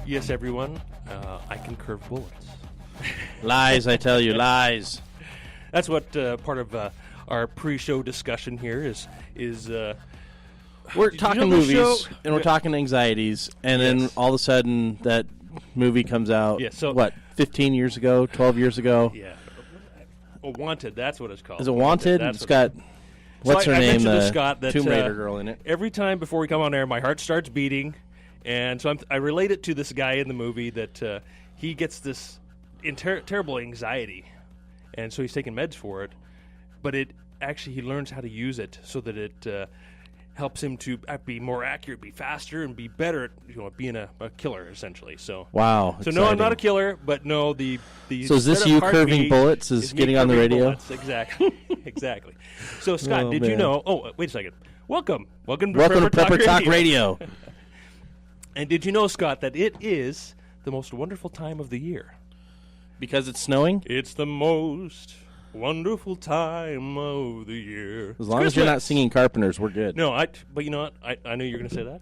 Yes, everyone, I can curve bullets. Lies, I tell you, lies. That's what part of our pre-show discussion here is. We're Did you talking know the movies, show- and we're talking anxieties, and then Yes. all of a sudden that movie comes out, Yeah, so- 15 years ago, 12 years ago? Yeah. Wanted, that's what it's called. Is it Wanted? That's It's what- got, what's So her I name, mentioned to the Scott that, Tomb Raider girl in it. Every time before we come on air, my heart starts beating, and so I relate it to this guy in the movie that he gets this terrible anxiety, and so he's taking meds for it, but he learns how to use it so that it helps him to be more accurate, be faster, and be better at being a killer, essentially. So Wow. So no, I'm not a killer, but no, the So is this set of you heartbeat curving bullets is me getting on the curving radio? bullets. Exactly, exactly. So Scott, Oh, did you man. know? Oh, wait a second. Welcome to Welcome to Prepper Talk Radio. And did you know, Scott, that it is the most wonderful time of the year? Because it's snowing? It's the most wonderful time of the year. As long as you're not singing Carpenters, we're good. No, but you know what? I knew you were going to say that.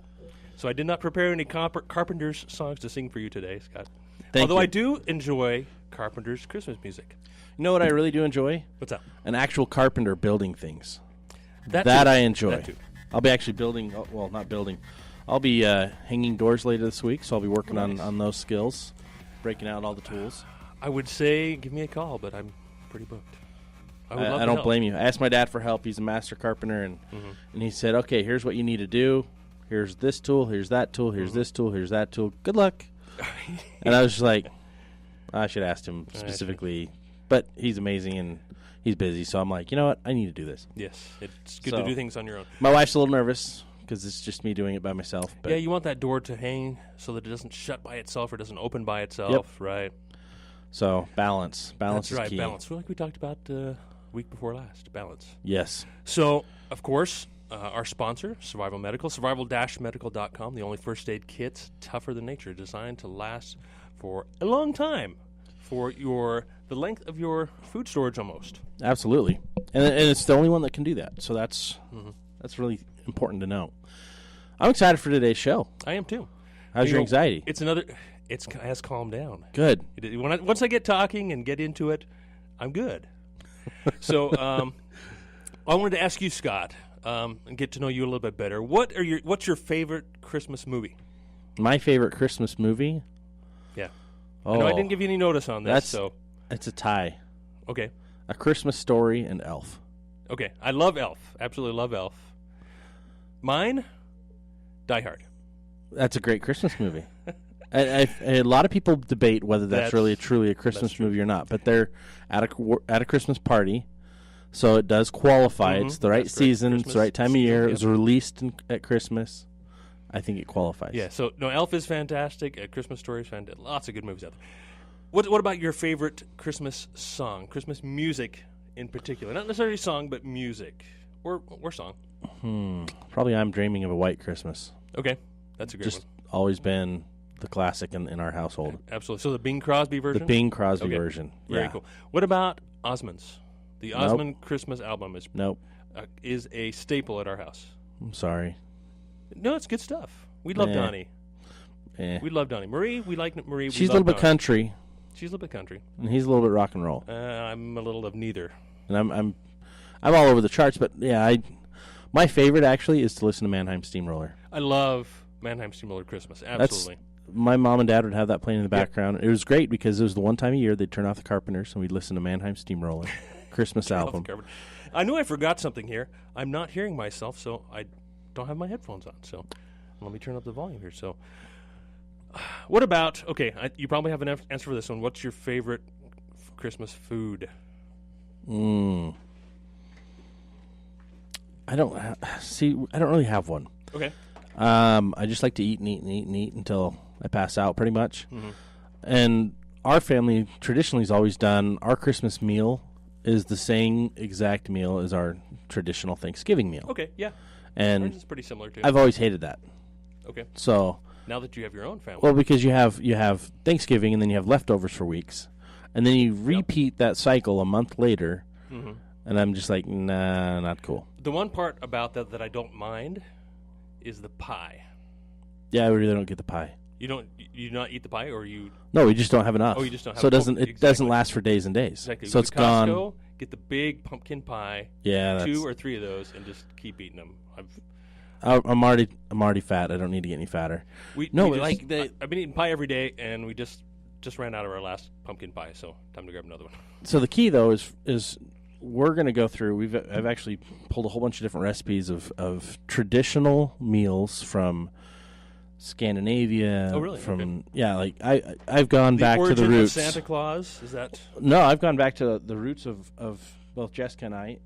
So I did not prepare any Carpenters songs to sing for you today, Scott. Although I do enjoy Carpenters Christmas music. You know what I really do enjoy? What's that? An actual carpenter building things. That That too. I enjoy. That too. I'll be actually building, well, not building. I'll be hanging doors later this week, so I'll be working Nice. on those skills, breaking out all the tools. I would say give me a call, but I'm pretty booked. I would love I to don't help. blame you. I asked my dad for help. He's a master carpenter, and he said, okay, here's what you need to do. Here's this tool, here's that tool, here's this tool, here's that tool. Good luck. And I was just like, I should ask him specifically. But he's amazing, and he's busy, so I'm like, you know what? I need to do this. Yes, it's good So- to do things on your own. My wife's a little nervous because it's just me doing it by myself. But Yeah, you want that door to hang so that it doesn't shut by itself or doesn't open by itself, right? So balance. Balance That's is right, key. balance. Like we talked about week before last, balance. Yes. So, of course, our sponsor, Survival Medical, survival-medical.com, the only first aid kits tougher than nature, designed to last for a long time, for the length of your food storage almost. Absolutely. And it's the only one that can do that. So that's really important to know. I'm excited for today's show. I am too. How's your anxiety? It has calmed down. Good. Once I get talking and get into it, I'm good. So I wanted to ask you, Scott, and get to know you a little bit better. What's your favorite Christmas movie? My favorite Christmas movie? Yeah. Oh, I know I didn't give you any notice on this, it's a tie. Okay. A Christmas Story and Elf. Okay. I love Elf. Absolutely love Elf. Mine, Die Hard. That's a great Christmas movie. A lot of people debate whether that's really truly a Christmas movie or not, but they're at a Christmas party, so it does qualify. It's the right season, it's the right time of year. It was released at Christmas. I think it qualifies. Yeah, so, no, Elf is fantastic. Christmas Story is fantastic. Lots of good movies out there. What about your favorite Christmas song, Christmas music in particular? Not necessarily song, but music or song. Probably I'm Dreaming of a White Christmas. Okay, that's a great Just always been the classic in our household. one. Absolutely. So the Bing Crosby version? The Bing Crosby Okay. version. Very Yeah. cool. What about Osmonds? The Osmond Christmas album Nope. is a staple at our house. I'm sorry. No, it's good stuff. We love Donnie. We love Donnie. Marie, we like Marie. She's a little bit country, She's a little bit country. and he's a little bit rock and roll. I'm a little of neither. And I'm all over the charts, but yeah, my favorite actually is to listen to Mannheim Steamroller. I love Mannheim Steamroller Christmas. Absolutely. My mom and dad would have that playing in the background. It was great because it was the one time a year they'd turn off the Carpenters and we'd listen to Mannheim Steamroller Christmas album. I knew I forgot something here. I'm not hearing myself, so I don't have my headphones on. So let me turn up the volume here. So what about, you probably have an answer for this one. What's your favorite Christmas food? I don't really have one. Okay. I just like to eat and eat and eat and eat until I pass out, pretty much. And our family traditionally has always done our Christmas meal is the same exact meal as our traditional Thanksgiving meal. Okay, yeah. And Ours is pretty similar too. I've always hated that. Okay. So Now that you have your own family. well, because you have Thanksgiving and then you have leftovers for weeks, and then you repeat that cycle a month later, and I'm just like, nah, not cool. The one part about that I don't mind is the pie. Yeah, I really don't get the pie. You do not eat the pie, or you? No, we just don't have enough. Oh, you just don't have. So it exactly. doesn't last for days and days. Exactly. So Go it's to Costco, gone. Get the big pumpkin pie. Yeah, 2 or 3 of those, and just keep eating them. I'm already fat. I don't need to get any fatter. I've been eating pie every day, and we just ran out of our last pumpkin pie, so time to grab another one. So the key though is we're going to go through. I've actually pulled a whole bunch of different recipes of traditional meals from Scandinavia. Oh, really? From like I've gone back to the roots. Of Santa Claus, is that? No, I've gone back to the roots of both Jessica and I.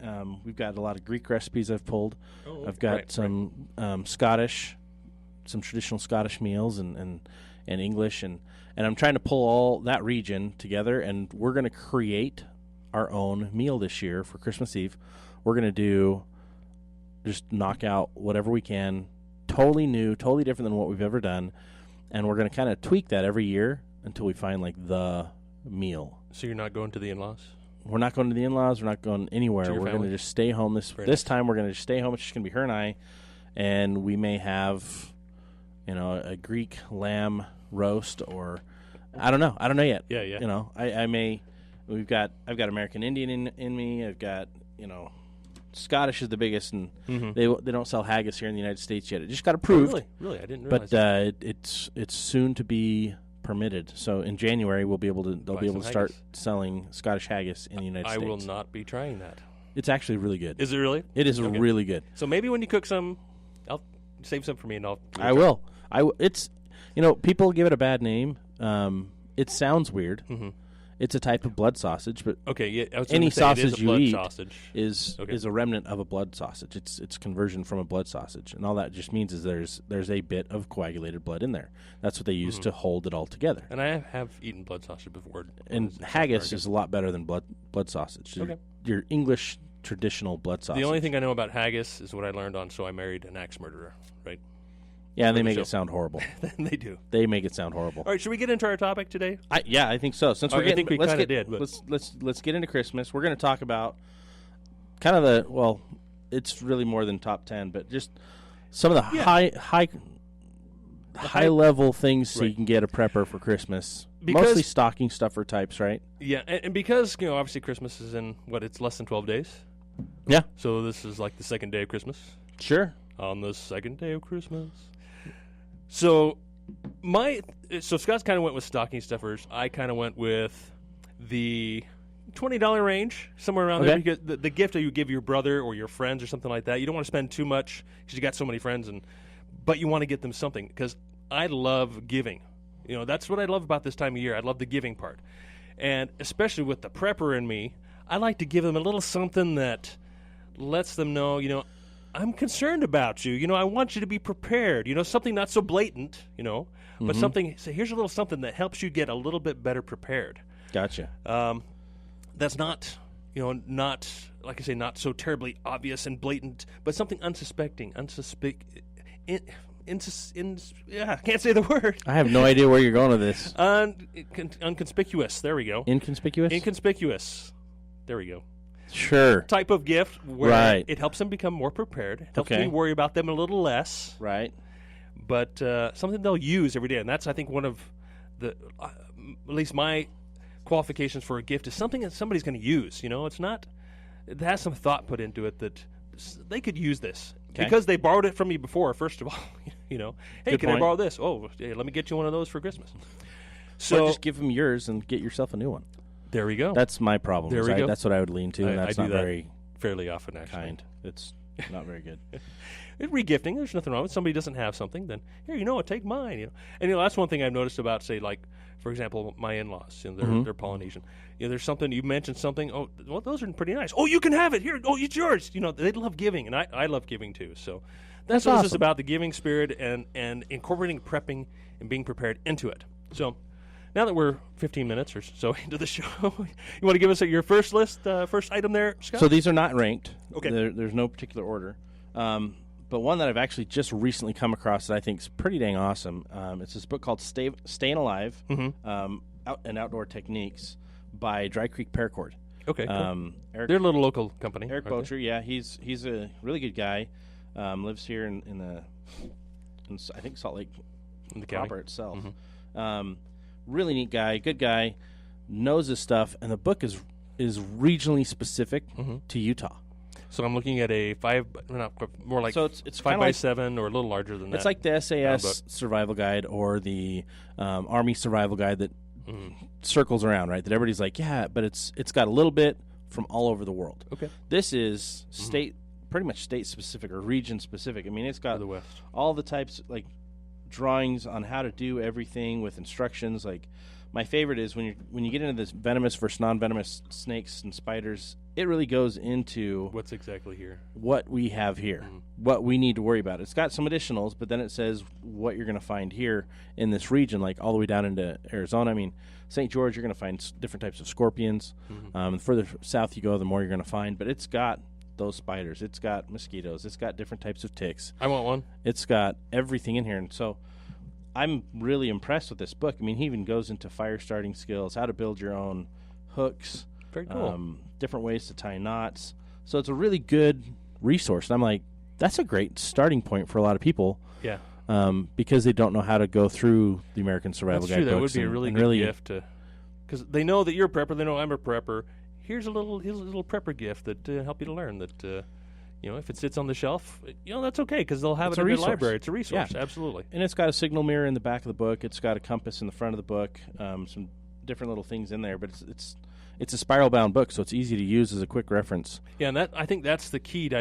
We've got a lot of Greek recipes I've pulled. Oh, I've got some Scottish, some traditional Scottish meals and English and I'm trying to pull all that region together, and we're going to create our own meal this year for Christmas Eve. We're going to just knock out whatever we can, totally new, totally different than what we've ever done, and we're going to kind of tweak that every year until we find like the meal. So you're not going to the in-laws? We're not going to the in-laws. We're not going anywhere. We're going to just stay home this time. We're going to just stay home. It's just going to be her and I, and we may have, a Greek lamb roast, or I don't know yet. Yeah. I've got American Indian in me. I've got Scottish is the biggest, and they don't sell haggis here in the United States yet. It just got approved. Oh, really? I didn't realize. But it's soon to be permitted. So in January they'll be able to start selling Scottish haggis in the United States. I will not be trying that. It's actually really good. Is it really? It is really good. So maybe when you cook some, I'll save some for me, and I will. It's people give it a bad name. It sounds weird. Mm-hmm. It's a type of blood sausage, but any sausage you eat is a remnant of a blood sausage. It's conversion from a blood sausage, and all that just means is there's a bit of coagulated blood in there. That's what they use to hold it all together. And I have eaten blood sausage before. And haggis is a lot better than blood sausage. Your English traditional blood sausage. The only thing I know about haggis is what I learned on So I Married an Axe Murderer, right? Yeah, and they make it sound horrible. They do. They make it sound horrible. All right, should we get into our topic today? I think so. Since I think we kind of did. Let's get into Christmas. We're going to talk about kind of it's really more than top 10, but just some of the high level things so you can get a prepper for Christmas. Mostly stocking stuffer types, right? Yeah, and because obviously Christmas is in it's less than 12 days. Yeah. So this is like the second day of Christmas. Sure. On the second day of Christmas. So Scott's kind of went with stocking stuffers. I kind of went with the $20 range, somewhere around there. Because the gift that you give your brother or your friends or something like that, you don't want to spend too much because you got so many friends, but you want to get them something because I love giving. That's what I love about this time of year. I love the giving part, and especially with the prepper in me, I like to give them a little something that lets them know, I'm concerned about you. I want you to be prepared. Something not so blatant, but something. So here's a little something that helps you get a little bit better prepared. Gotcha. That's not, not like I say, not so terribly obvious and blatant, but something unsuspecting, I can't say the word. I have no idea where you're going with this. Unconspicuous. There we go. Inconspicuous. Inconspicuous. There we go. Sure. Type of gift where it helps them become more prepared. It helps me worry about them a little less. Right. But something they'll use every day. And that's, I think, one of the, at least my qualifications for a gift is something that somebody's going to use. It's not, it has some thought put into it that they could use this. Okay. Because they borrowed it from me before, first of all. Hey, Good can point. I borrow this? Oh, yeah, let me get you one of those for Christmas. So or just give them yours and get yourself a new one. There we go. That's my problem. There we go. That's what I would lean to, and that's I not do that very fairly often, actually. kind. It's not very good. Regifting, there's nothing wrong with somebody doesn't have something, then here, take mine. And that's one thing I've noticed about, say, like, for example, my in-laws. They're Polynesian. There's something, you mentioned something. Oh, well, those are pretty nice. Oh, you can have it here. Oh, it's yours. They love giving, and I love giving too. So that's what awesome. This is about, the giving spirit and incorporating prepping and being prepared into it. So now that we're 15 minutes or so into the show, you want to give us your first item there, Scott? So these are not ranked. Okay. There's no particular order. But one that I've actually just recently come across that I think is pretty dang awesome. It's this book called Staying Alive, and Outdoor Techniques by Dry Creek Paracord. Okay. Cool. They're a little local company. Eric Bocher, yeah. He's a really good guy. Lives here in I think Salt Lake In the county. proper itself. Really neat guy, good guy, knows his stuff, and the book is regionally specific to Utah. So I'm looking at a more like So it's 5x7 or a little larger than that. It's like the SAS survival guide or the Army survival guide that circles around, right? That everybody's like, yeah, but it's got a little bit from all over the world. Okay. This is pretty much state specific or region specific. I mean, it's got the West. all the types, like drawings on how to do everything with instructions. Like my favorite is when you get into this venomous versus non-venomous snakes and spiders. It really goes into what's exactly here, what we have here, what we need to worry about. It's got some additionals, but then it says what you're going to find here in this region, like all the way down into Arizona. I mean, St. George, you're going to find different types of scorpions. The further south you go, the more you're going to find. But it's got those spiders. It's got mosquitoes. It's got different types of ticks. I want one. It's got everything in here. And so I'm really impressed with this book. I mean, he even goes into fire starting skills, how to build your own hooks. Very cool. Different ways to tie knots. So it's a really good resource. And I'm like, that's a great starting point for a lot of people. Yeah. Because they don't know how to go through the American Survival That's Guide true. That books. would be a really good gift to, because they know that you're a prepper. They know I'm a prepper. Here's a little prepper gift that help you to learn that. If it sits on the shelf, that's okay because they'll have it in their library. It's a resource, absolutely. And it's got a signal mirror in the back of the book. It's got a compass in the front of the book. Some different little things in there, but it's a spiral-bound book, so it's easy to use as a quick reference. Yeah, and I think that's the key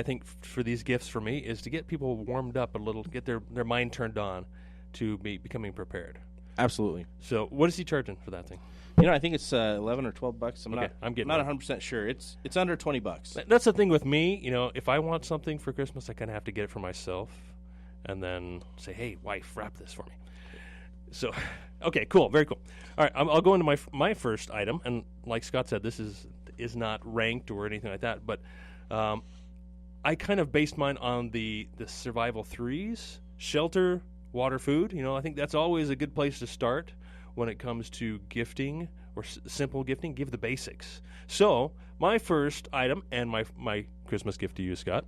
for these gifts for me is to get people warmed up a little, get their mind turned on to becoming prepared. Absolutely. So, what is he charging for that thing? I think it's $11 or $12. I'm not 100% sure. It's under $20. That's the thing with me. If I want something for Christmas, I kind of have to get it for myself, and then say, "Hey, wife, wrap this for me." So, okay, cool, very cool. All right, I'll go into my first item, and like Scott said, this is not ranked or anything like that, but I kind of based mine on the survival threes: shelter, water, food. I think that's always a good place to start when it comes to gifting or simple gifting. Give the basics. So my first item and my Christmas gift to you, Scott,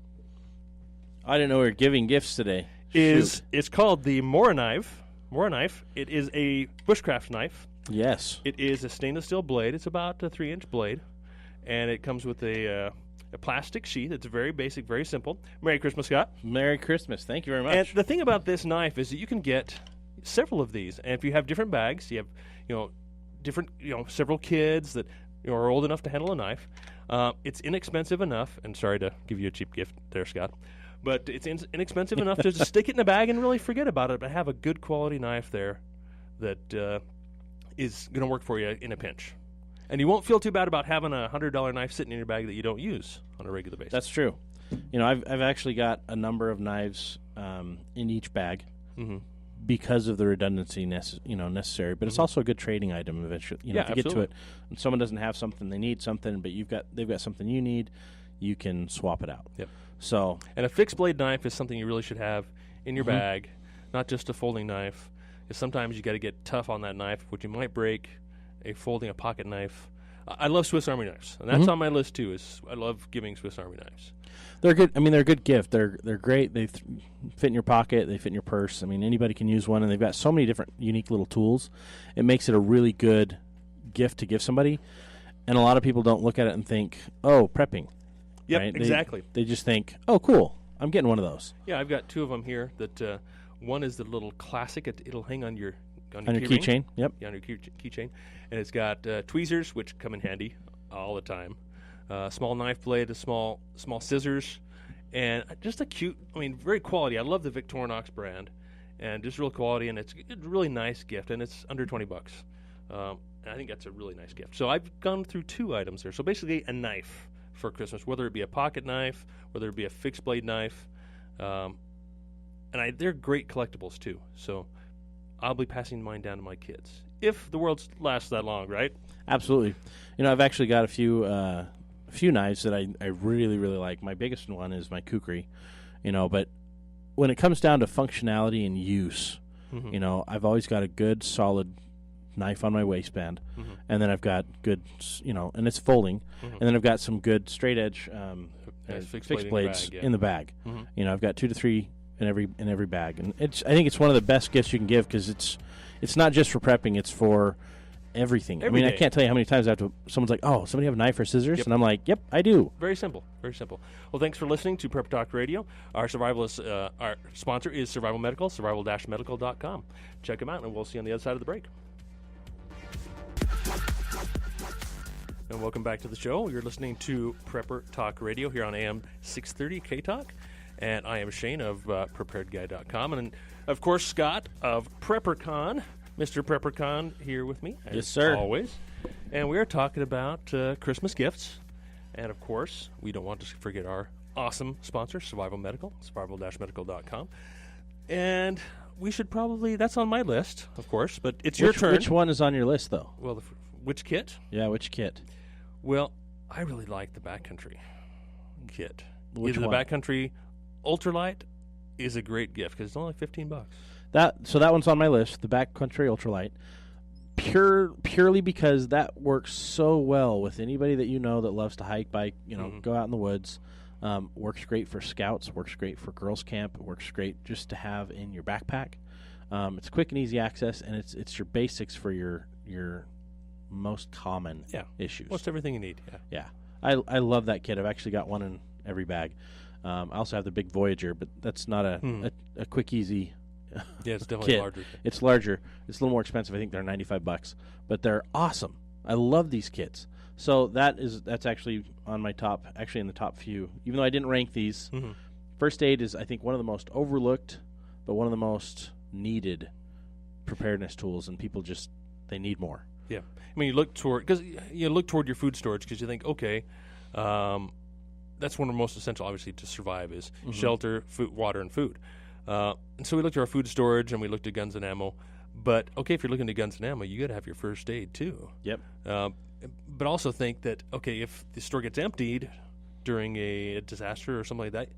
I didn't know we were giving gifts today. It's called the Mora knife. Mora knife. It is a bushcraft knife. Yes. It is a stainless steel blade. It's about a 3-inch blade, and it comes with a plastic sheath. It's very basic, very simple. Merry Christmas, Scott. Merry Christmas. Thank you very much. And the thing about this knife is that you can get several of these, and if you have different bags, you have different several kids that are old enough to handle a knife. It's inexpensive enough, and sorry to give you a cheap gift there, Scott, but it's inexpensive enough to just stick it in a bag and really forget about it, but have a good quality knife there that is going to work for you in a pinch. And you won't feel too bad about having a $100 knife sitting in your bag that you don't use on a regular basis. That's true. I've actually got a number of knives in each bag because of the redundancy necessary. But it's also a good trading item eventually. If you absolutely. get to it, and someone doesn't have something, they need something, but they've got something you need, you can swap it out. Yep. So, and a fixed blade knife is something you really should have in your bag, not just a folding knife. Because sometimes you got to get tough on that knife, which you might break. A pocket knife. I love Swiss Army knives, and that's on my list too. I love giving Swiss Army knives. They're good. I mean, they're a good gift. They're great. They fit in your pocket. They fit in your purse. I mean, anybody can use one, and they've got so many different unique little tools. It makes it a really good gift to give somebody. And a lot of people don't look at it and think, "Oh, prepping." Yep, right? exactly. They just think, "Oh, cool. I'm getting one of those." Yeah, I've got two of them here. That one is the little classic. It'll hang on your keychain. Yep. Yeah, on your keychain, and it's got tweezers, which come in handy all the time. Small knife blade, small scissors, and just a cute. Very quality. I love the Victorinox brand, and just real quality, and it's a really nice gift, and it's under $20. And I think that's a really nice gift. So I've gone through two items there. So basically, a knife for Christmas, whether it be a pocket knife, whether it be a fixed blade knife, and they're great collectibles too. So I'll be passing mine down to my kids if the world lasts that long, right? Absolutely. I've actually got a few knives that I really, really like. My biggest one is my kukri, but when it comes down to functionality and use, I've always got a good, solid knife on my waistband, and then I've got good, and it's folding, and then I've got some good straight edge fixed blades in the bag. I've got 2 to 3 in every bag, and I think it's one of the best gifts you can give because it's not just for prepping; it's for everything. Every day. I can't tell you how many times someone's like, "Oh, somebody have a knife or scissors?" Yep. And I'm like, "Yep, I do." Very simple. Very simple. Well, thanks for listening to Prep Talk Radio. Our our sponsor is Survival Medical, survival-medical.com. Check them out, and we'll see you on the other side of the break. And welcome back to the show. You're listening to Prepper Talk Radio here on AM 630 K-Talk. And I am Shane of preparedguy.com. And, of course, Scott of PrepperCon. Mr. PrepperCon here with me, as yes, sir. always. And we are talking about Christmas gifts. And, of course, we don't want to forget our awesome sponsor, Survival Medical, survival-medical.com. And we should probably, that's on my list, of course, but it's your turn. Which one is on your list, though? Well, which kit? Yeah, which kit? Well, I really like the Backcountry kit. Which Either one? The Backcountry Ultralight is a great gift because it's only $15. So that one's on my list, the Backcountry Ultralight. Purely because that works so well with anybody that you know that loves to hike, bike, go out in the woods. Works great for scouts, works great for girls camp, works great just to have in your backpack. It's quick and easy access, and it's your basics for your most common issues. Most everything you need. Yeah. I love that kit. I've actually got one in every bag. I also have the big Voyager, but that's not a quick, easy Yeah, it's definitely kit. larger. It's larger. It's a little more expensive. I think they're $95, but they're awesome. I love these kits. So that's actually on my top, actually in the top few. Even though I didn't rank these, first aid is, I think, one of the most overlooked, but one of the most needed preparedness tools, and people they need more. Yeah, I mean, you look toward your food storage because you think, okay, that's one of the most essential, obviously, to survive is shelter, food, water, and food. And so we looked at our food storage and we looked at guns and ammo. But okay, if you're looking at guns and ammo, you got to have your first aid too. Yep. But also think that okay, if the store gets emptied during a disaster or something like that,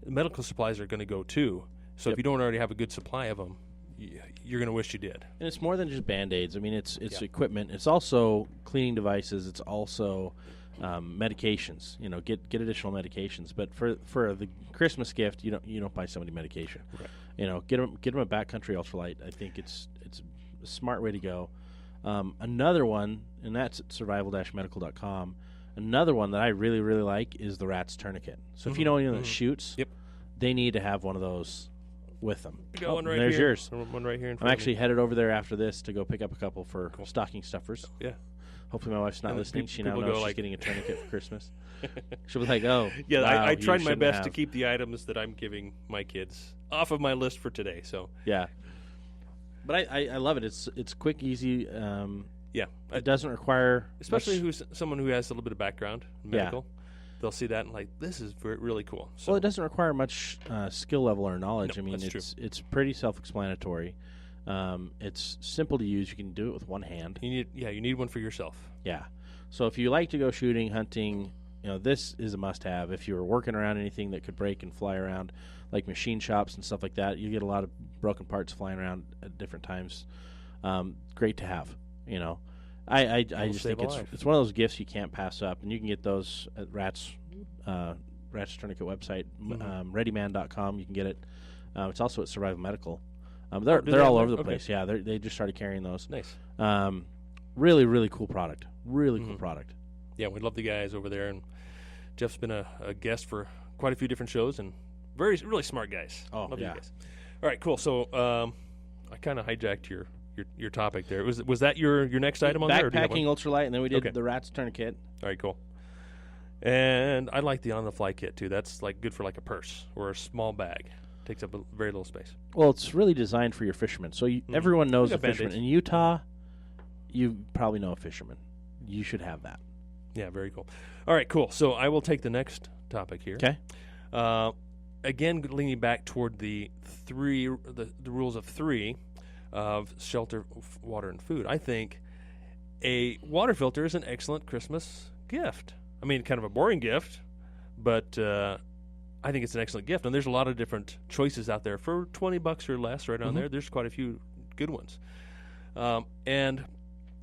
medical supplies are going to go too. So if you don't already have a good supply of them, you're going to wish you did. And it's more than just Band-Aids. I mean, it's equipment. It's also cleaning devices. It's also medications. Get additional medications. But for the Christmas gift, you don't buy somebody medication. Right. Get them a Backcountry Ultralight. I think it's a smart way to go. Another one, and that's at survival-medical.com. Another one that I really, really like is the Rat's Tourniquet. So if you know anyone that shoots, they need to have one of those with them. Got one right there's here. yours. One right here in front I'm of actually me. headed over there after this to go pick up a couple for stocking stuffers. Yeah. Hopefully my wife's not listening. She now people knows go she's like- getting a tournament for Christmas. She'll be like, "Oh, Yeah, wow, I you tried my shouldn't best to have." keep the items that I'm giving my kids off of my list for today. So Yeah, but I love it. It's quick, easy. yeah, It doesn't require especially much. who's someone who has a little bit of background in medical. They'll see that and like, this is really cool. So, Well, it doesn't require much skill level or knowledge. No, I mean, that's it's pretty self-explanatory. It's simple to use. You can do it with one hand. you need one for yourself. Yeah. So if you like to go shooting, hunting, this is a must-have. If you're working around anything that could break and fly around, like machine shops and stuff like that, you get a lot of broken parts flying around at different times. Great to have. I just think it's one of those gifts you can't pass up, and you can get those at Rat's Tourniquet website, readyman.com. You can get it. It's also at Survival Medical. They're all over the place. Yeah, they just started carrying those. Nice. Really, really cool product. Really cool product. Yeah, we love the guys over there, and Jeff's been a guest for quite a few different shows, and really smart guys. Oh, love yeah. you guys. All right, cool. So I kind of hijacked your topic there. Was that your next item on there? Or do you have Backpacking one? ultralight, and then we did the Rat's Tourniquet. All right, cool. And I like the on-the-fly kit too. That's like good for like a purse or a small bag. Takes up very little space. Well, it's really designed for your fishermen. So everyone knows a We got fisherman. Band-Aids. In Utah, you probably know a fisherman. You should have that. Yeah, very cool. All right, cool. So I will take the next topic here. Okay. Again, leaning back toward the rules of three of shelter, water, and food. I think a water filter is an excellent Christmas gift. I mean, kind of a boring gift, but I think it's an excellent gift. And there's a lot of different choices out there for $20 or less, right on there. There's quite a few good ones. And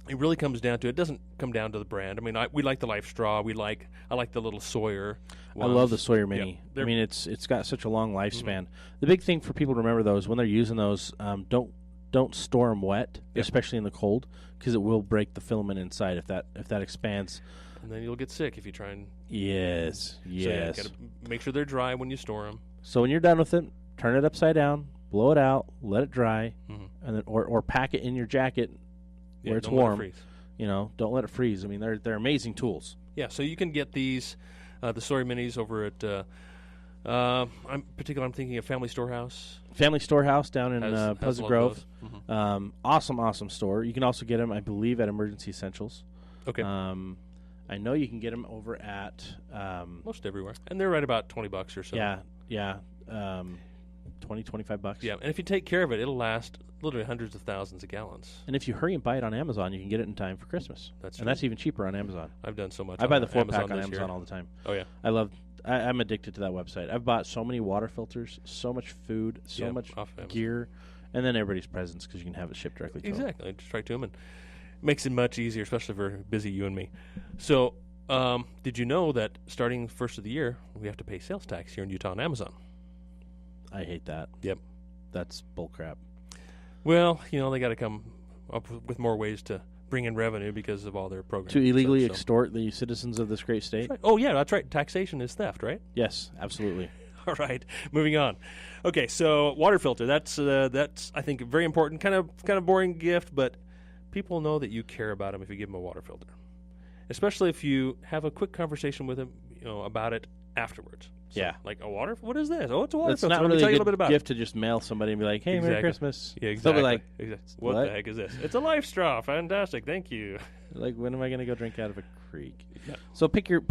it really comes down to, it doesn't come down to the brand. I mean, we like the Life Straw. I like the little Sawyer ones. I love the Sawyer Mini. Yeah, I mean, it's got such a long lifespan. The big thing for people to remember, though, is when they're using those, don't store them wet, especially in the cold, because it will break the filament inside if that expands. And then you'll get sick if you try and... Yes. So you gotta make sure they're dry when you store them. So when you're done with it, turn it upside down, blow it out, let it dry, and then or pack it in your jacket where it's warm. Let it freeze. Don't let it freeze. I mean, they're amazing tools. Yeah, so you can get these, the Sawyer Minis over at, I'm thinking of Family Storehouse. Family Storehouse down in has Pleasant Grove. Awesome store. You can also get them, I believe, at Emergency Essentials. Okay. I know you can get them over at... most everywhere. And they're right about $20 or so. Yeah. $20, $25. Yeah, and if you take care of it, it'll last literally hundreds of thousands of gallons. And if you hurry and buy it on Amazon, you can get it in time for Christmas. That's true. And that's even cheaper on Amazon. I've done so much. I buy the 4-pack on this Amazon year. all the time. Oh, yeah. I'm addicted to that website. I've bought so many water filters, so much food, so much gear, and then everybody's presents because you can have it shipped directly to them. Exactly. Just right to them, and makes it much easier, especially for busy you and me. So, did you know that starting first of the year, we have to pay sales tax here in Utah on Amazon? I hate that. Yep. That's bullcrap. Well, they got to come up with more ways to bring in revenue because of all their programs. To illegally extort the citizens of this great state? Right. Oh, yeah, that's right. Taxation is theft, right? Yes, absolutely. All right, moving on. Okay, so water filter. That's I think a very important, kind of boring gift, but people know that you care about them if you give them a water filter, especially if you have a quick conversation with them, about it afterwards. So, yeah, like a water. What is this? Oh, it's a water That's filter. not Let me really tell you a a little bit good about gift to just mail somebody and be like, "Hey, Merry Christmas." Yeah, exactly. They'll be like, What the heck is this? It's a Life Straw. Fantastic. Thank you. Like, when am I going to go drink out of a creek? Yeah. So pick your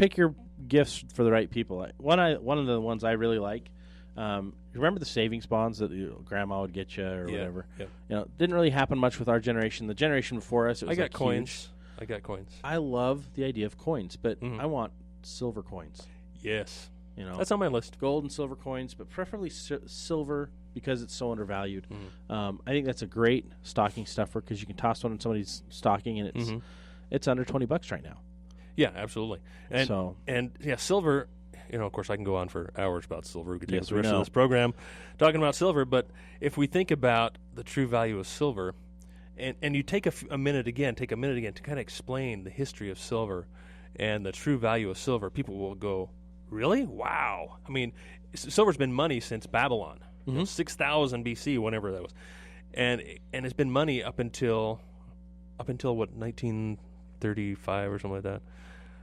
gifts for the right people. One of the ones I really like. Remember the savings bonds that grandma would get you or whatever? Yeah. Didn't really happen much with our generation. The generation before us, it was I got coins. Huge. I got coins. I love the idea of coins, but I want silver coins. Yes. That's on my list. Gold and silver coins, but preferably silver because it's so undervalued. I think that's a great stocking stuffer because you can toss one in somebody's stocking and it's under $20 right now. Yeah, absolutely. And silver. Of course, I can go on for hours about silver. We could take the rest of this program talking about silver. But if we think about the true value of silver, and you take a minute again to kind of explain the history of silver and the true value of silver, people will go, really? Wow. I mean, silver's been money since Babylon, 6000 BC, whenever that was. And it's been money up until what, 1935 or something like that.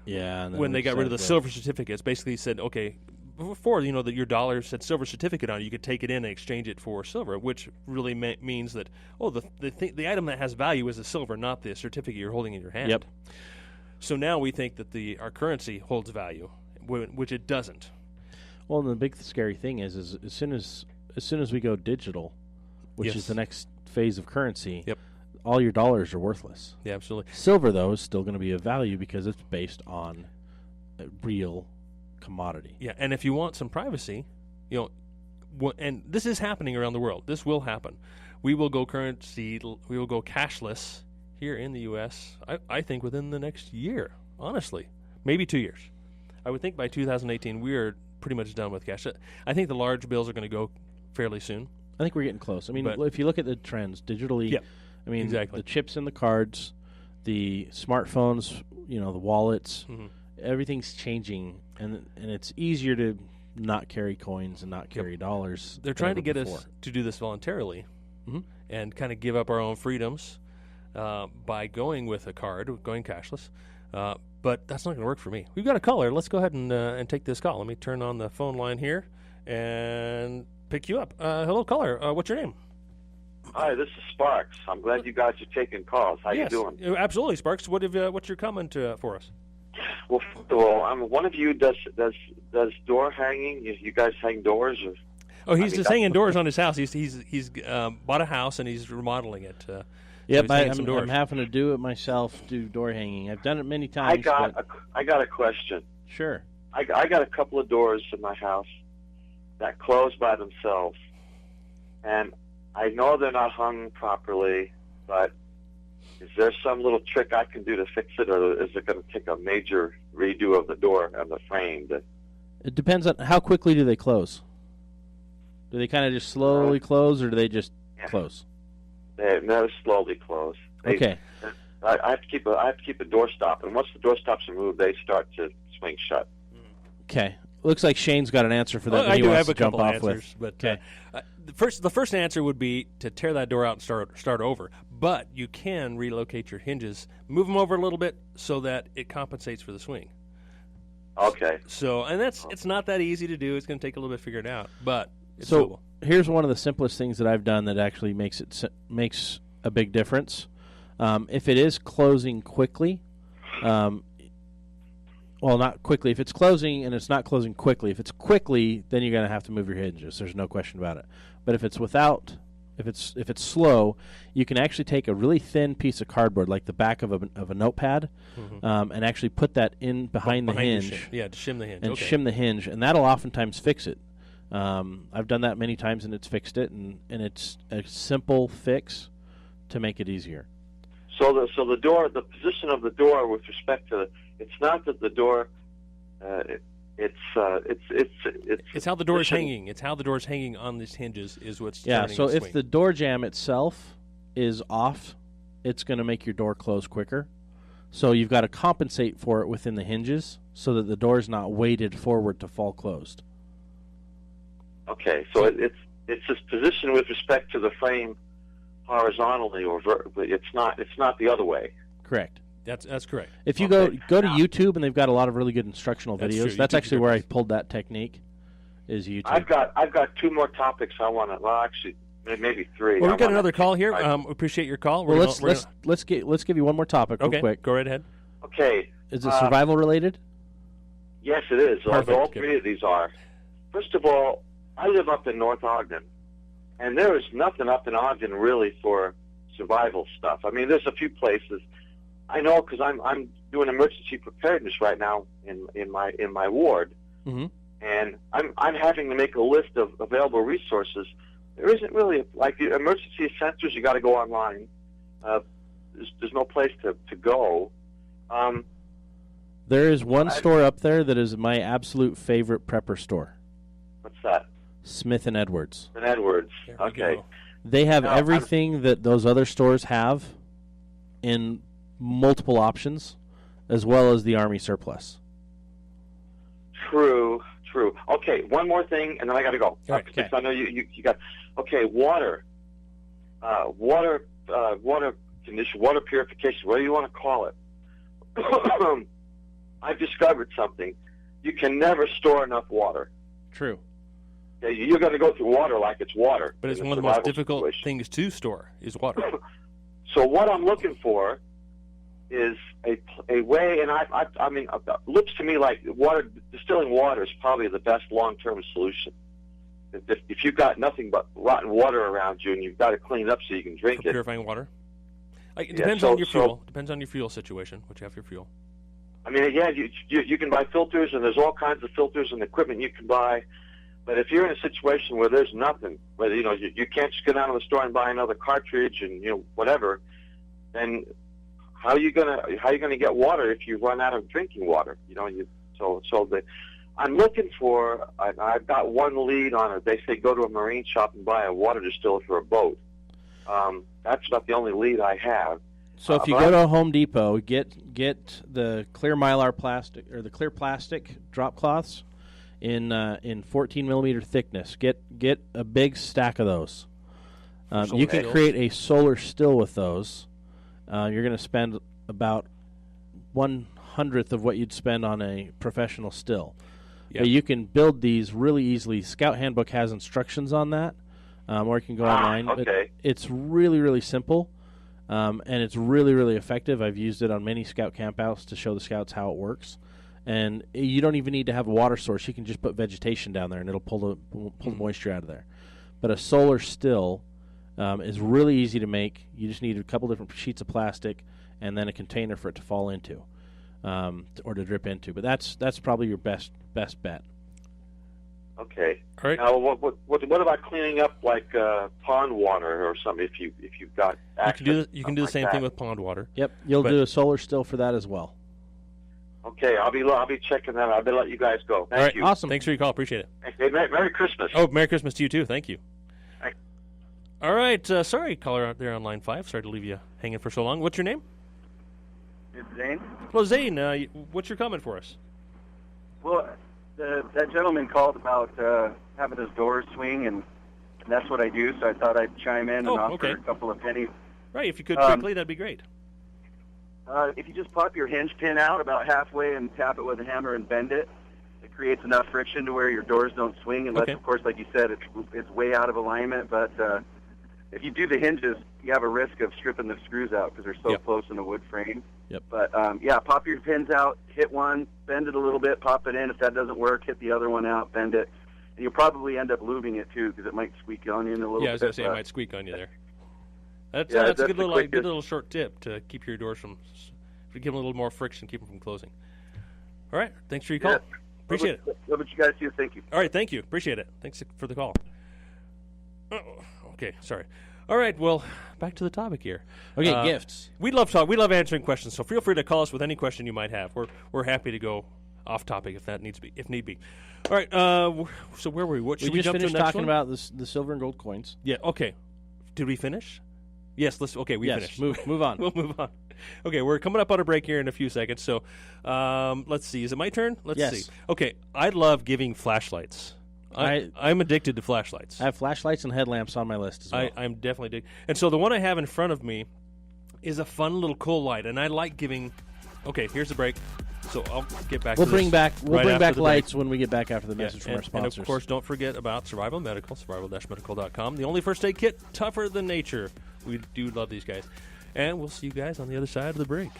Yeah, and when they got rid of the silver certificates, basically said, okay, before that your dollar said silver certificate on it, you could take it in and exchange it for silver, which really means that the item that has value is the silver, not the certificate you're holding in your hand. Yep. So now we think that our currency holds value, which it doesn't. Well, and the big scary thing is as soon as we go digital, which is the next phase of currency. Yep. All your dollars are worthless. Yeah, absolutely. Silver, though, is still going to be of value because it's based on a real commodity. Yeah, and if you want some privacy, and this is happening around the world. This will happen. We will go cashless here in the U.S., I think, within the next year, honestly. Maybe 2 years. I would think by 2018 we are pretty much done with cash. I think the large bills are going to go fairly soon. I think we're getting close. I mean, if you look at the trends digitally... Yeah. I mean, exactly. The chips in the cards, the smartphones, the wallets, everything's changing, and it's easier to not carry coins and not carry dollars. They're trying to get us to do this voluntarily and kind of give up our own freedoms by going with a card, going cashless. But that's not going to work for me. We've got a caller. Let's go ahead and take this call. Let me turn on the phone line here and pick you up. Hello, caller. What's your name? Hi, this is Sparks. I'm glad you guys are taking calls. How you doing? Absolutely, Sparks. What's your comment for us? Well, first of all, one of you does door hanging. You guys hang doors? Or, he's just hanging doors on his house. He's bought a house and he's remodeling it. Yep, I'm having to do it myself. Do door hanging. I've done it many times. I got a question. Sure. I got a couple of doors in my house that close by themselves, and I know they're not hung properly, but is there some little trick I can do to fix it, or is it going to take a major redo of the door and the frame? It depends on how quickly do they close. Do they kind of just slowly close, or do they just close? They never slowly close. Okay. I have to keep a door stop, and once the door stops removed, they start to swing shut. Okay. Looks like Shane's got an answer for that. Well, that I he do wants have to a jump couple off answers, with. but the first answer would be to tear that door out and start over. But you can relocate your hinges, move them over a little bit so that it compensates for the swing. Okay. So, and it's not that easy to do. It's going to take a little bit to figure it out, but it's So doable. here's one of the simplest things that I've done that actually makes a big difference. If it is closing quickly, well, not quickly. If it's closing and it's not closing quickly, if it's quickly, then you're going to have to move your hinges. There's no question about it. But if it's if it's slow, you can actually take a really thin piece of cardboard, like the back of a notepad, and actually put that in behind the hinge. To shim the hinge. And shim the hinge, and that'll oftentimes fix it. I've done that many times, and it's fixed it, and it's a simple fix to make it easier. So the door, the position of the door with respect to it's not that the door, it's how the door is hanging. It's how the door is hanging on these hinges is what's yeah. turning So the if swing. the door jamb itself is off, it's going to make your door close quicker. So you've got to compensate for it within the hinges so that the door is not weighted forward to fall closed. Okay, so it's this position with respect to the frame horizontally or vertically. It's not the other way. Correct. That's correct. If you Okay. go to YouTube, and they've got a lot of really good instructional That's videos. true. That's YouTube's actually good. where I pulled that technique. Is YouTube. I've got two more topics I want to. Well, actually, maybe three. Well, we've got I another wanna- call here. We appreciate your call. Well, We're gonna- let's give you one more topic real okay, quick. go right ahead. Okay. Is it survival related? Yes, it is. Perfect. All three of these are. First of all, I live up in North Ogden, and there is nothing up in Ogden really for survival stuff. I mean, there's a few places. I know because I'm doing emergency preparedness right now in my ward, Mm-hmm. and I'm having to make a list of available resources. There isn't really like the emergency centers. You got to go online. There's no place to go. There is one store up there that is my absolute favorite prepper store. What's that? Smith and Edwards. In Edwards. There we Okay. go. They have Now, everything that those other stores have in multiple options, as well as the Army surplus. True. Okay, one more thing, and then I got to go. right, okay. I know you got. Okay, water condition, water purification, whatever you want to call it. I've discovered something. You can never store enough water. True. Okay, you're going to go through water like it's water. But it's in a one of the most survival difficult situation. things to store is water. So what I'm looking for is a way, and I mean, it looks to me like distilling water is probably the best long-term solution. If you've got nothing but rotten water around you and you've got to clean it up so you can drink For it. purifying water. It Yeah, depends so- on your so- fuel. Depends on your fuel situation, what you have for your fuel. I mean, yeah, you can buy filters, and there's all kinds of filters and equipment you can buy. But if you're in a situation where there's nothing, where you can't just go down to the store and buy another cartridge and whatever, then how are you gonna get water if you run out of drinking water? I'm looking for. I've got one lead on it. They say go to a marine shop and buy a water distiller for a boat. That's about the only lead I have. So if you go to a Home Depot, get the clear Mylar plastic or the clear plastic drop cloths in 14 millimeter thickness. Get a big stack of those. You can stills? create a solar still with those. You're going to spend about 1/100th of what you'd spend on a professional still. Yeah. But you can build these really easily. Scout Handbook has instructions on that, or you can go online. Okay. But it's really, really simple, and it's really, really effective. I've used it on many Scout campouts to show the Scouts how it works. And you don't even need to have a water source. You can just put vegetation down there, and it'll pull the moisture out of there. But a solar still is really easy to make. You just need a couple different sheets of plastic and then a container for it to fall into or to drip into. But that's probably your best bet. Okay. All right. Now, what about cleaning up like pond water or something? If you've got access, You can do the same thing with pond water. Yep, you'll do a solar still for that as well. Okay, I'll be checking that out. I'll let you guys go. Thank you. Awesome. Thanks for your call. Appreciate it. Hey, Merry Christmas. Oh, Merry Christmas to you too. Thank you. Thanks. All right. Sorry, caller out there on line 5. Sorry to leave you hanging for so long. What's your name? It's Zane. Hello, Zane. What's your comment for us? Well, that gentleman called about having his doors swing, and that's what I do, so I thought I'd chime in and offer a couple of pennies. Right, if you could quickly, that'd be great. If you just pop your hinge pin out about halfway and tap it with a hammer and bend it, it creates enough friction to where your doors don't swing, unless, of course, like you said, it's way out of alignment. But if you do the hinges, you have a risk of stripping the screws out because they're so close in the wood frame. Yep. But, pop your pins out, hit one, bend it a little bit, pop it in. If that doesn't work, hit the other one out, bend it. And you'll probably end up lubing it, too, because it might squeak on you in a little bit. Yeah, I was going to say it might squeak on you there. That's a good little short tip to keep your doors from, give them a little more friction, keep them from closing. All right, thanks for your call. Appreciate it. What you guys do? Thank you. All right, thank you. Appreciate it. Thanks for the call. Oh, okay, sorry. All right, well, back to the topic here. Okay, gifts. We love answering questions, so feel free to call us with any question you might have. We're happy to go off topic if need be. All right, so where were we? What should we jump to next one? Talking about the silver and gold coins. Yeah. Okay. Did we finish? Yes. Let's. Okay, we finished. Move on. We'll move on. Okay, we're coming up on a break here in a few seconds. So, let's see. Is it my turn? Let's see. Okay, I love giving flashlights. I'm addicted to flashlights. I have flashlights and headlamps on my list as well. I'm definitely addicted. And so the one I have in front of me is a fun little cool light, and I like giving. Okay, here's the break. So I'll get back. We'll to bring this back lights when we get back after the message from our sponsors. And of course, don't forget about Survival Medical, survival-medical.com. The only first aid kit tougher than nature. We do love these guys. And we'll see you guys on the other side of the break.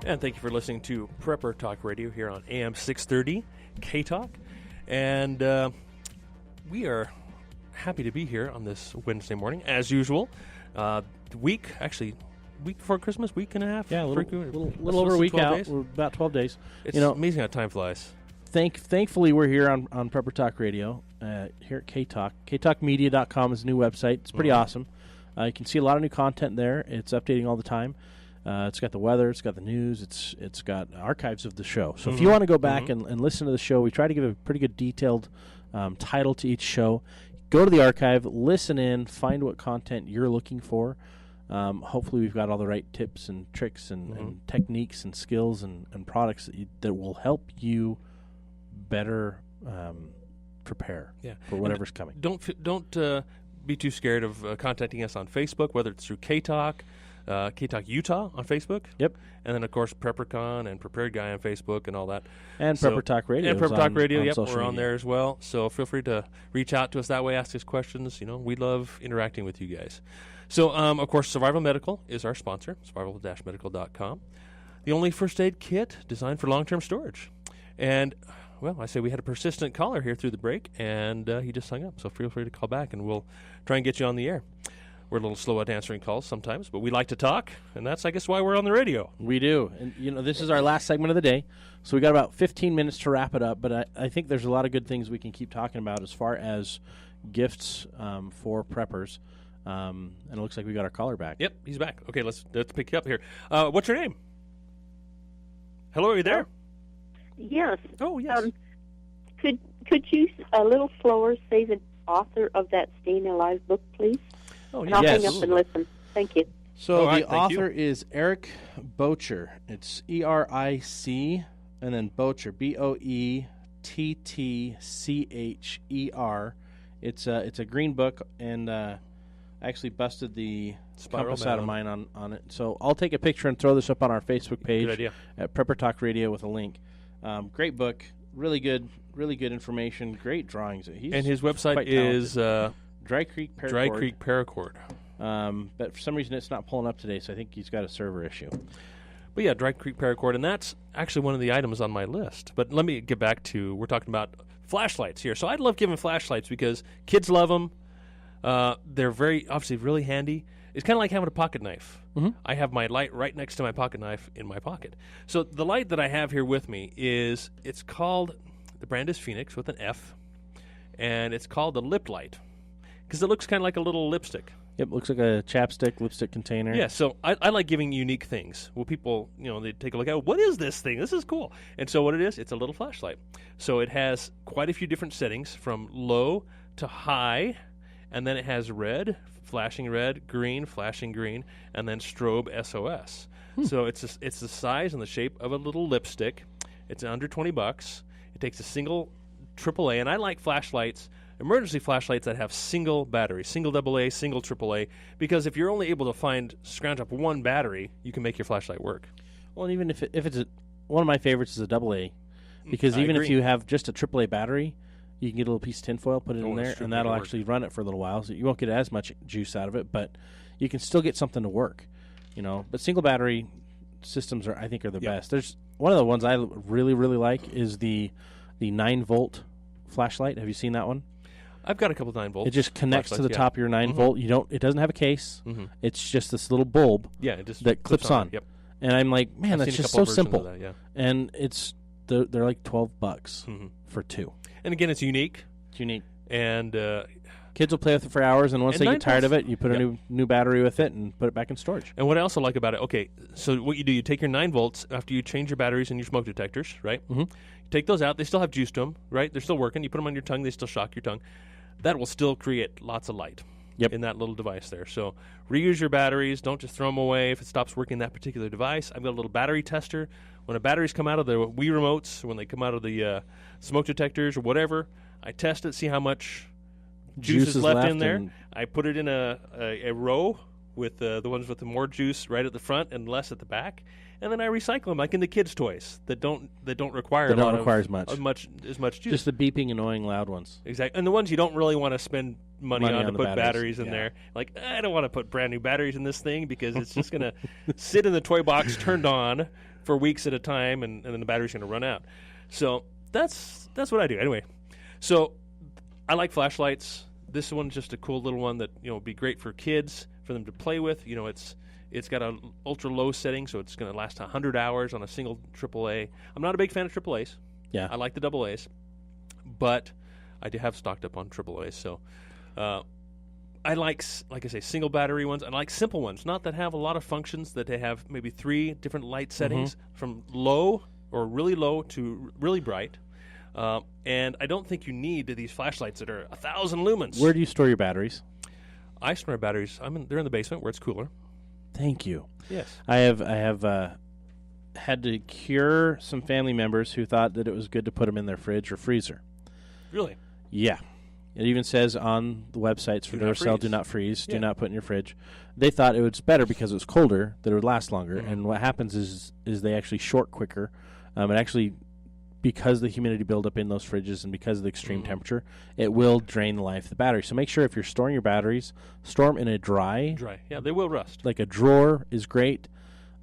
And thank you for listening to Prepper Talk Radio here on AM 630 K-Talk. And we are happy to be here on this Wednesday morning, as usual. Week before Christmas, week and a half. Yeah, a little over a week out. Days. We're about 12 days. It's amazing how time flies. Thankfully, we're here on Prepper Talk Radio, here at K-Talk. KTalkMedia.com is a new website. It's pretty awesome. You can see a lot of new content there. It's updating all the time. It's got the weather. It's got the news. It's got archives of the show. So if you want to go back and listen to the show, we try to give a pretty good detailed title to each show. Go to the archive, listen in, find what content you're looking for. Hopefully we've got all the right tips and tricks and techniques and skills and products that will help you better prepare for whatever's coming. Don't be too scared of contacting us on Facebook, whether it's through K-Talk, K-Talk Utah on Facebook. Yep. And then, of course, PrepperCon and Prepared Guy on Facebook and all that. And Prepper Talk Radio. And Prepper Talk Radio, we're on media. there as well. So feel free to reach out to us that way, ask us questions. We love interacting with you guys. So, of course, Survival Medical is our sponsor, survival-medical.com. The only first aid kit designed for long-term storage. And, well, I say we had a persistent caller here through the break, and he just hung up. So feel free to call back, and we'll try and get you on the air. We're a little slow at answering calls sometimes, but we like to talk, and that's, I guess, why we're on the radio. We do. And, this is our last segment of the day, so we got about 15 minutes to wrap it up, but I think there's a lot of good things we can keep talking about as far as gifts for preppers. And it looks like we got our caller back. Yep, he's back. Okay, let's pick you up here. What's your name? Hello, are you there? Yes. Oh, yes. Could you a little slower say the author of that Staying Alive book, please? Oh, and I'll hang up and listen. Thank you. So the author is Eric Boettcher. It's ERIC and then Boettcher, BOETTCHER. It's a green book, and I actually busted the compass out of mine on it. So I'll take a picture and throw this up on our Facebook page. Good idea. At Prepper Talk Radio with a link. Great book, really good information, great drawings. And his website is Dry Creek Paracord. Dry Creek Paracord. But for some reason it's not pulling up today, so I think he's got a server issue. But yeah, Dry Creek Paracord, and that's actually one of the items on my list. But let me get back to, we're talking about flashlights here. So I love giving flashlights because kids love them. They're obviously really handy. It's kind of like having a pocket knife. Mhm. I have my light right next to my pocket knife in my pocket. So the light that I have here with me it's called, the brand is Phoenix with an F, and it's called the Lip Light because it looks kind of like a little lipstick. Yep, looks like a chapstick, lipstick container. Yeah, so I like giving unique things. Well, people, they take a look at, what is this thing? This is cool. And so what it is, it's a little flashlight. So it has quite a few different settings from low to high, and then it has red, flashing red, green, flashing green, and then strobe SOS. So it's the size and the shape of a little lipstick. It's under $20. It takes a single AAA, and I like flashlights, emergency flashlights that have single batteries, single AA, single AAA, because if you're only able to scrounge up one battery, you can make your flashlight work. Well, and even if it's one of my favorites is a AA, because even if you have just a AAA battery, you can get a little piece of tinfoil, put it in there, and that'll actually run it for a little while. So you won't get as much juice out of it, but you can still get something to work, But single battery systems I think are the best. There's one of the ones I really, really like is the 9-volt flashlight. Have you seen that one? I've got a couple of 9-volt. It just connects to the top of your 9-volt. It doesn't have a case. It's just this little bulb it just that clips on. Yep. And I'm like, man, that's just so simple. That, yeah. And they're like $12 for 2. And again, it's unique. It's unique. And kids will play with it for hours, and once they get tired of it, you put a new battery with it and put it back in storage. And what I also like about it, okay, so what you do, you take your 9 volts after you change your batteries and your smoke detectors, right? You take those out. They still have juice to them, right? They're still working. You put them on your tongue. They still shock your tongue. That will still create lots of light in that little device there. So reuse your batteries. Don't just throw them away if it stops working that particular device. I've got a little battery tester. When the batteries come out of the Wii remotes, when they come out of the smoke detectors or whatever, I test it, see how much juice is left in there. I put it in a row with the ones with the more juice right at the front and less at the back, and then I recycle them like in the kids' toys that don't require as much juice. Just the beeping, annoying, loud ones. Exactly, and the ones you don't really want to spend money on to put batteries in yeah. there. Like, I don't want to put brand new batteries in this thing because it's just going to sit in the toy box turned on for weeks at a time, and then the battery's going to run out. So that's what I do anyway. So I like flashlights. This one's just a cool little one that would be great for kids, for them to play with. It's got an ultra low setting, so it's going to last 100 hours on a single AAA. I'm not a big fan of AAAs. Yeah, I like the AA's, but I do have stocked up on AAAs. So I like I say, single battery ones. I like simple ones, not that have a lot of functions. That they have maybe 3 different light settings, from low or really low to really bright. And I don't think you need these flashlights that are 1,000 lumens. Where do you store your batteries? I store my batteries. They're in the basement where it's cooler. Thank you. Yes. I have had to cure some family members who thought that it was good to put them in their fridge or freezer. Really? Yeah. It even says on the websites for Duracell, do not freeze, do not put in your fridge. They thought it was better because it was colder, that it would last longer. And what happens is they actually short quicker. It actually, because the humidity buildup in those fridges and because of the extreme temperature, it will drain the life of the battery. So make sure if you're storing your batteries, store them in a dry. Yeah, they will rust. Like a drawer is great,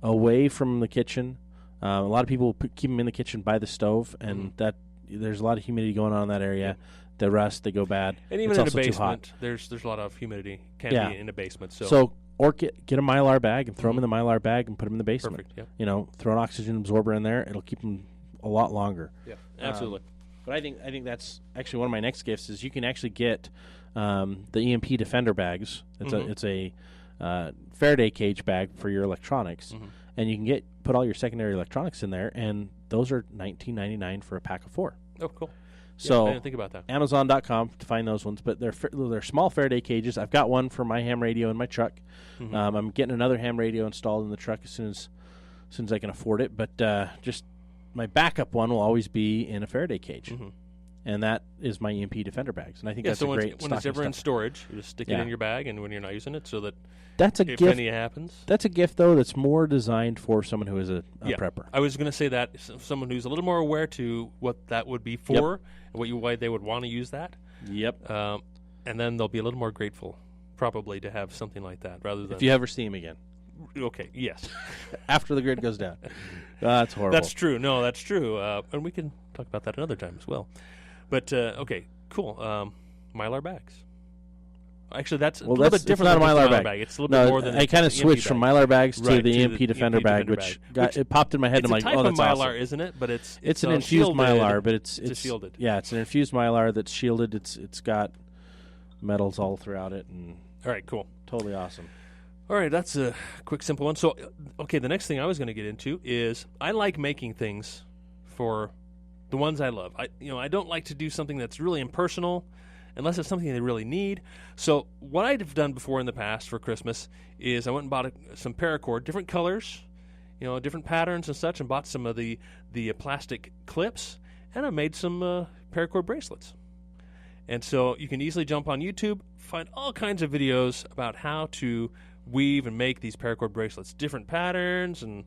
away from the kitchen. A lot of people keep them in the kitchen by the stove, and that there's a lot of humidity going on in that area. They rust, they go bad. And even in a basement, there's a lot of humidity be in a basement. Or get a Mylar bag and throw them in the Mylar bag and put them in the basement. Perfect. Yeah. Throw an oxygen absorber in there. It'll keep them a lot longer. Yeah, absolutely. But I think that's actually one of my next gifts is you can actually get the EMP Defender bags. It's a Faraday cage bag for your electronics, and you can put all your secondary electronics in there, and those are $19.99 for a pack of 4. Oh, cool. So I didn't think about that. Amazon.com to find those ones, but they're small Faraday cages. I've got one for my ham radio in my truck. I'm getting another ham radio installed in the truck as soon as I can afford it. But just my backup one will always be in a Faraday cage, and that is my EMP Defender bags. And I think that's a great. When it's ever in storage, you just stick it in your bag, and when you're not using it, so that if any happens, that's a gift though that's more designed for someone who is a prepper. I was going to say that someone who's a little more aware to what that would be for, and why they would want to use that. Yep. And then they'll be a little more grateful, probably, to have something like that rather than if you ever see them again. Okay. Yes. After the grid goes down. That's horrible. That's true. No, that's true. And we can talk about that another time as well. But okay, cool. Mylar bags. Actually, that's a Well, little that's bit different not than a just Mylar a bag. It's a little bit more than I kind of switched from Mylar bags to Right, the to EMP the Defender EMP bag, Defender which it popped in my head. It's I'm a like, type oh, of that's Mylar, awesome. isn't it? But It's an infused shielded. Mylar, but it's shielded. Yeah, it's an infused Mylar that's shielded. It's got metals all throughout it, and All right, cool. totally awesome. All right, that's a quick, simple one. So, okay, the next thing I was going to get into is I like making things for the ones I love. I don't like to do something that's really impersonal unless it's something they really need. So what I've done before in the past for Christmas is I went and bought some paracord, different colors, different patterns and such, and bought some of the plastic clips, and I made some paracord bracelets. And so you can easily jump on YouTube, find all kinds of videos about how to weave and make these paracord bracelets, different patterns and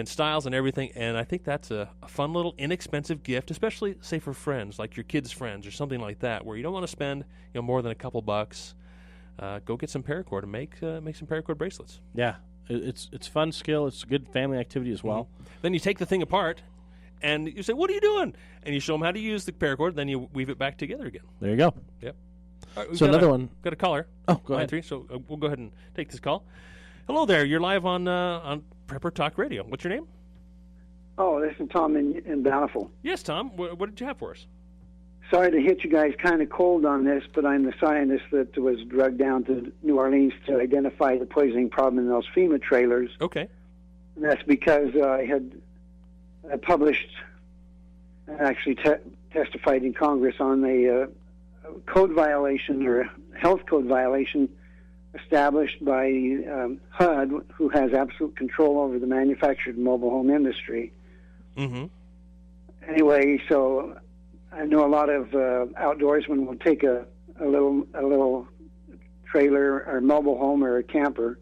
styles and everything. And I think that's a fun little inexpensive gift, especially, say, for friends, like your kids' friends or something like that, where you don't want to spend more than a couple bucks. Go get some paracord and make some paracord bracelets. Yeah, it's fun skill. It's a good family activity as well. Mm-hmm. Then you take the thing apart, and you say, "What are you doing?" And you show them how to use the paracord. Then you weave it back together again. There you go. Yep. All right, So another one. Got a caller. Oh, go Line ahead. 3, so we'll go ahead and take this call. Hello there. You're live on Prepper Talk Radio. What's your name? Oh, this is Tom in Bountiful. Yes, Tom. What did you have for us? Sorry to hit you guys kind of cold on this, but I'm the scientist that was drugged down to New Orleans to identify the poisoning problem in those FEMA trailers. Okay. And that's because I had published and actually testified in Congress on a code violation or a health code violation established by HUD, who has absolute control over the manufactured mobile home industry. Mm-hmm. Anyway, so I know a lot of outdoorsmen will take a little trailer or mobile home or a camper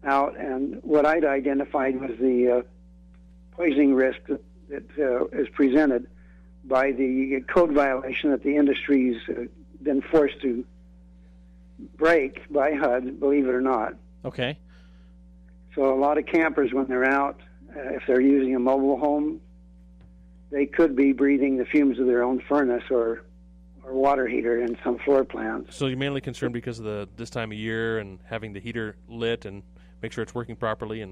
out, and what I'd identified was the poisoning risk that is presented by the code violation that the industry's been forced to break by HUD, believe it or not. Okay. So a lot of campers, when they're out, if they're using a mobile home, they could be breathing the fumes of their own furnace or water heater in some floor plans. So you're mainly concerned because of this time of year and having the heater lit and make sure it's working properly,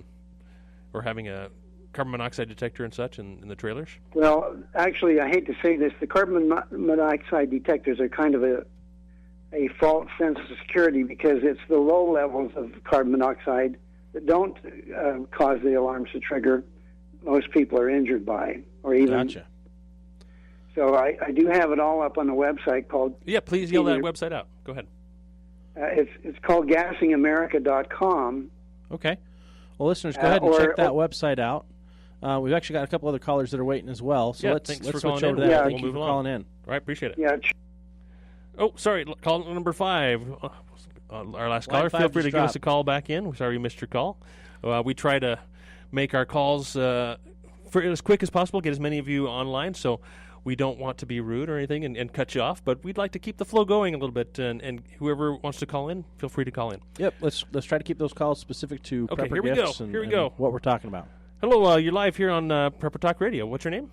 or having a carbon monoxide detector and such in the trailers? Well, actually, I hate to say this, the carbon monoxide detectors are kind of a false sense of security, because it's the low levels of carbon monoxide that don't cause the alarms to trigger most people are injured by, or even. Gotcha. So I do have it all up on a website called. Yeah, please yell that website out. Go ahead. It's called gassingamerica.com. Okay. Well, listeners, go ahead and check that website out. We've actually got a couple other callers that are waiting as well, so let's switch over to that. Yeah, Thank you for calling in. All right, appreciate it. Yeah. Oh, sorry, call number 5. Our last caller. Feel free to give us a call back in. We're sorry we missed your call. We try to make our calls for as quick as possible, get as many of you online, so we don't want to be rude or anything and cut you off, but we'd like to keep the flow going a little bit, and whoever wants to call in, feel free to call in. Yep, let's try to keep those calls specific to Okay, Prepper here we gifts go. and Here we go. what we're talking about. Hello, you're live here on Prepper Talk Radio. What's your name?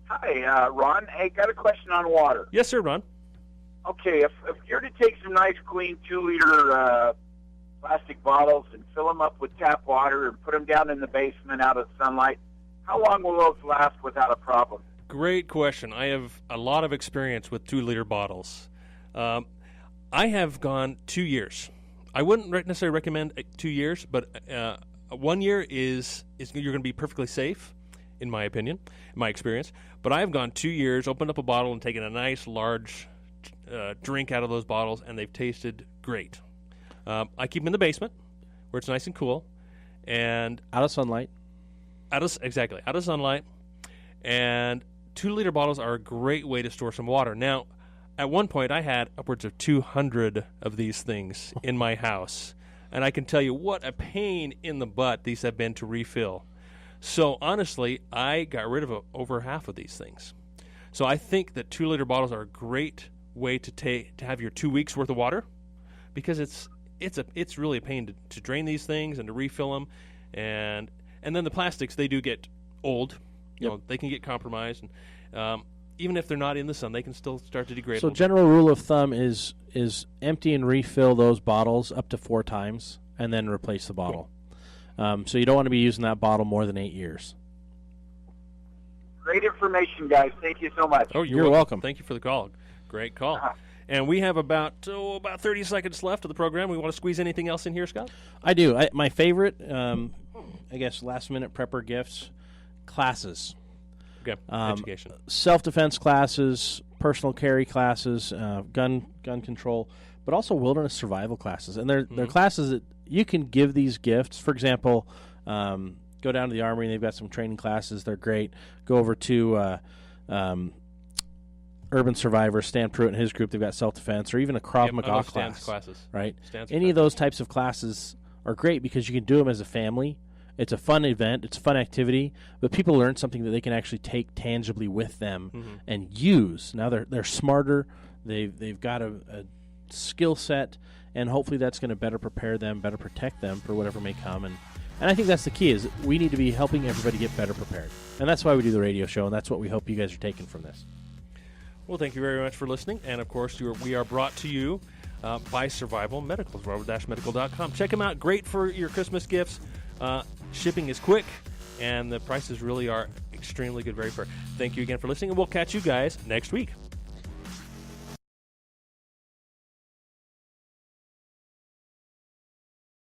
Hi, Ron. Hey, got a question on water. Yes, sir, Ron. Okay, if you're to take some nice, clean 2-liter plastic bottles and fill them up with tap water and put them down in the basement out of the sunlight, how long will those last without a problem? Great question. I have a lot of experience with 2-liter bottles. I have gone 2 years. I wouldn't necessarily recommend 2 years, but 1 year is you're going to be perfectly safe, in my opinion, in my experience. But I have gone 2 years, opened up a bottle, and taken a nice large drink out of those bottles, and they've tasted great. I keep them in the basement where it's nice and cool, and out of sunlight. Out of sunlight. And 2-liter bottles are a great way to store some water. Now, at one point, I had upwards of 200 of these things in my house, and I can tell you what a pain in the butt these have been to refill. So honestly, I got rid of over half of these things. So I think that 2-liter bottles are a great way to have your 2 weeks worth of water, because it's really a pain to drain these things and to refill them, and then the plastics, they do get old. You know, they can get compromised, and even if they're not in the sun, they can still start to degrade. So general rule of thumb is empty and refill those bottles up to 4 times, and then replace the bottle. So you don't want to be using that bottle more than 8 years. Great information, guys. Thank you so much. Oh, you're welcome. Thank you for the call. Great call. And we have about 30 seconds left of the program. We want to squeeze anything else in here, Scott? I do. My favorite, I guess, last-minute prepper gifts, classes. Okay, education. Self-defense classes, personal carry classes, gun control, but also wilderness survival classes. And they're classes that you can give these gifts. For example, go down to the Armory, and they've got some training classes. They're great. Go over to Urban Survivor, Stan Pruitt and his group. They've got self-defense, or even a Krav Maga class. Classes. Right? Stan's Any of those types of classes are great because you can do them as a family. It's a fun event. It's a fun activity, but people learn something that they can actually take tangibly with them and use. Now they're smarter. They've got a skill set, and hopefully that's going to better prepare them, better protect them for whatever may come. And I think that's the key, is we need to be helping everybody get better prepared. And that's why we do the radio show, and that's what we hope you guys are taking from this. Well, thank you very much for listening. And, of course, we are brought to you by Survival Medical, survival-medical.com. Check them out. Great for your Christmas gifts. Shipping is quick, and the prices really are extremely good, very fair. Thank you again for listening, and we'll catch you guys next week.